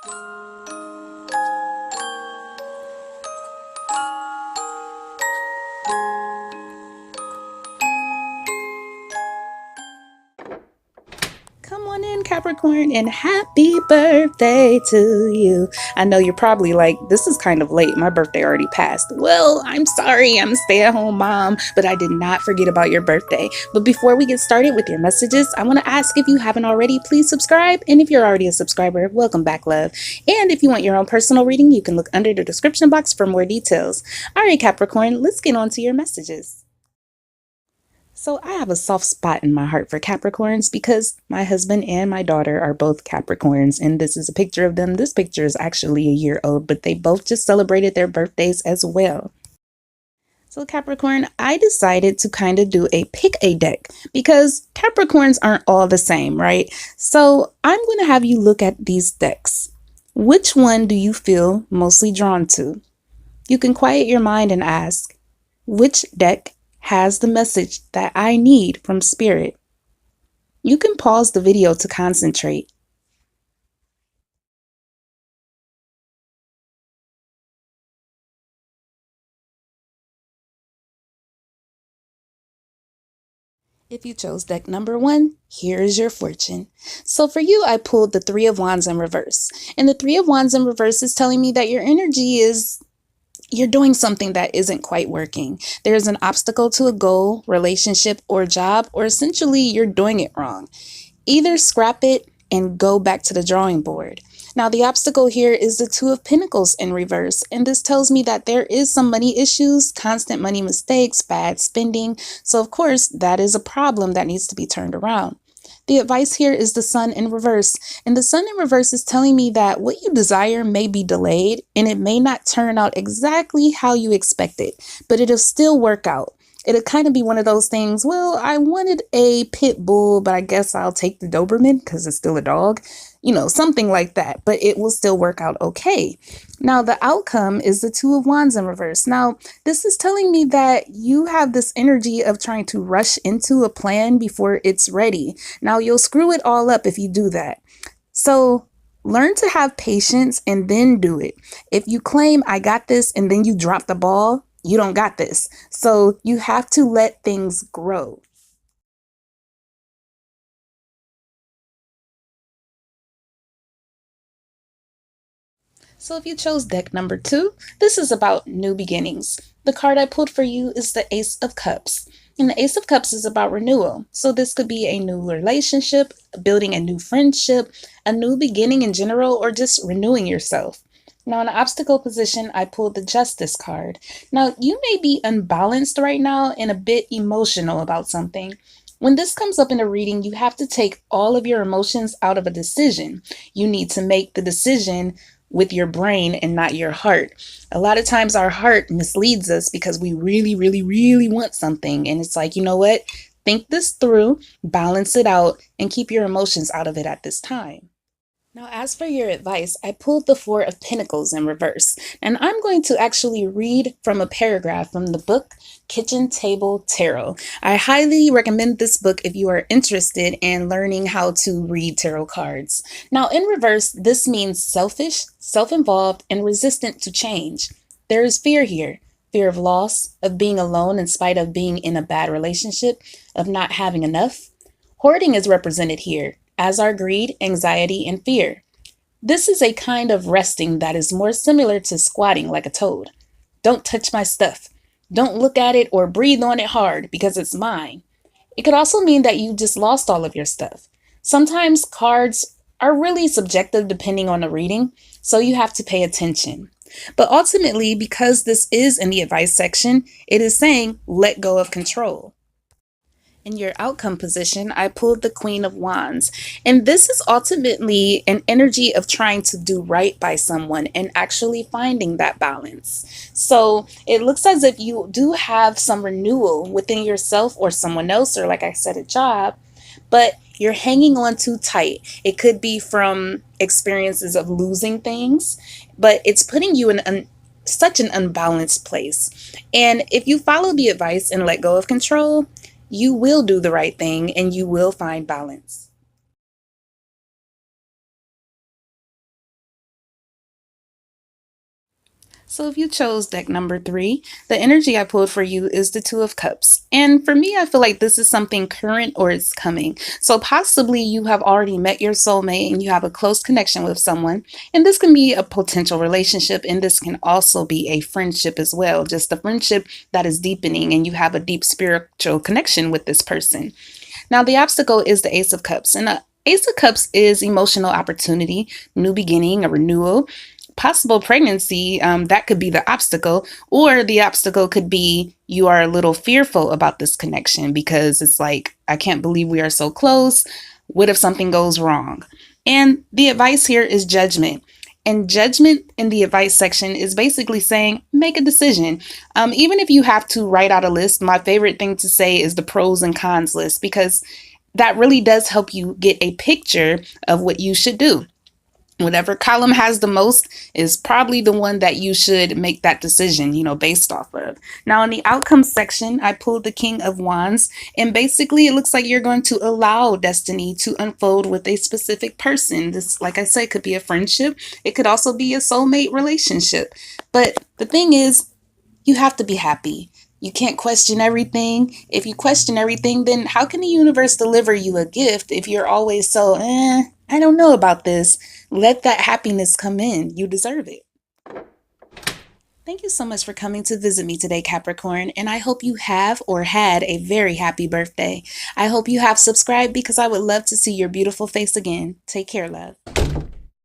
Come on in, Capricorn, and happy birthday to you. I know you're probably like, this is kind of late. My birthday already passed. Well, I'm sorry. I'm a stay-at-home mom, but I did not forget about your birthday. But before we get started with your messages, I want to ask, if you haven't already, please subscribe. And if you're already a subscriber, welcome back, love. And if you want your own personal reading, you can look under the description box for more details. All right, Capricorn, let's get on to your messages. So I have a soft spot in my heart for Capricorns because my husband and my daughter are both Capricorns, and this is a picture of them. This picture is actually a year old, but they both just celebrated their birthdays as well. So Capricorn, I decided to kind of do a pick a deck because Capricorns aren't all the same, right? So I'm going to have you look at these decks. Which one do you feel mostly drawn to? You can quiet your mind and ask, which deck has the message that I need from Spirit? You can pause the video to concentrate. If you chose deck number 1, here is your fortune. So for you, I pulled the Three of Wands in reverse. And the Three of Wands in reverse is telling me that your energy is you're doing something that isn't quite working. There's an obstacle to a goal, relationship, or job, or essentially you're doing it wrong. Either scrap it and go back to the drawing board. Now, the obstacle here is the Two of Pentacles in reverse, and this tells me that there is some money issues, constant money mistakes, bad spending. So, of course, that is a problem that needs to be turned around. The advice here is the Sun in reverse, and the Sun in reverse is telling me that what you desire may be delayed and it may not turn out exactly how you expected, but it'll still work out. It'll kind of be one of those things, well, I wanted a pit bull, but I guess I'll take the Doberman because it's still a dog, something like that, but it will still work out okay. Now, the outcome is the Two of Wands in reverse. Now, this is telling me that you have this energy of trying to rush into a plan before it's ready. Now, you'll screw it all up if you do that. So learn to have patience and then do it. If you claim, I got this, and then you drop the ball, you don't got this. So you have to let things grow. So if you chose deck number 2, this is about new beginnings. The card I pulled for you is the Ace of Cups. And the Ace of Cups is about renewal. So this could be a new relationship, building a new friendship, a new beginning in general, or just renewing yourself. Now, in the obstacle position, I pulled the Justice card. Now, you may be unbalanced right now and a bit emotional about something. When this comes up in a reading, you have to take all of your emotions out of a decision. You need to make the decision with your brain and not your heart. A lot of times our heart misleads us because we really, really, really want something. And it's like, you know what? Think this through, balance it out, and keep your emotions out of it at this time. Now, as for your advice, I pulled the Four of Pentacles in reverse, and I'm going to actually read from a paragraph from the book Kitchen Table Tarot. I highly recommend this book if you are interested in learning how to read tarot cards. Now, in reverse, this means selfish, self-involved, and resistant to change. There is fear here. Fear of loss, of being alone in spite of being in a bad relationship, of not having enough. Hoarding is represented here, as are greed, anxiety, and fear. This is a kind of resting that is more similar to squatting like a toad. Don't touch my stuff. Don't look at it or breathe on it hard because it's mine. It could also mean that you just lost all of your stuff. Sometimes cards are really subjective depending on the reading, so you have to pay attention. But ultimately, because this is in the advice section, it is saying let go of control. In your outcome position, I pulled the Queen of Wands, and this is ultimately an energy of trying to do right by someone and actually finding that balance. So it looks as if you do have some renewal within yourself or someone else, or like I said, a job, but you're hanging on too tight. It could be from experiences of losing things, but it's putting you in such an unbalanced place. And if you follow the advice and let go of control, you will do the right thing and you will find balance. So if you chose deck number 3, the energy I pulled for you is the Two of Cups. And for me, I feel like this is something current or it's coming. So possibly you have already met your soulmate and you have a close connection with someone. And this can be a potential relationship, and this can also be a friendship as well. Just a friendship that is deepening and you have a deep spiritual connection with this person. Now, the obstacle is the Ace of Cups. And the Ace of Cups is emotional opportunity, new beginning, a renewal. Possible pregnancy, that could be the obstacle, or the obstacle could be you are a little fearful about this connection because it's like, I can't believe we are so close. What if something goes wrong? And the advice here is judgment. And judgment in the advice section is basically saying, make a decision. Even if you have to write out a list, my favorite thing to say is the pros and cons list, because that really does help you get a picture of what you should do. Whatever column has the most is probably the one that you should make that decision, based off of. Now, in the outcome section, I pulled the King of Wands, and basically it looks like you're going to allow destiny to unfold with a specific person. This, like I said, could be a friendship. It could also be a soulmate relationship. But the thing is, you have to be happy. You can't question everything. If you question everything, then how can the universe deliver you a gift if you're always so, I don't know about this? Let that happiness come in. You deserve it. Thank you so much for coming to visit me today, Capricorn, and I hope you have or had a very happy birthday. I hope you have subscribed because I would love to see your beautiful face again. Take care, love.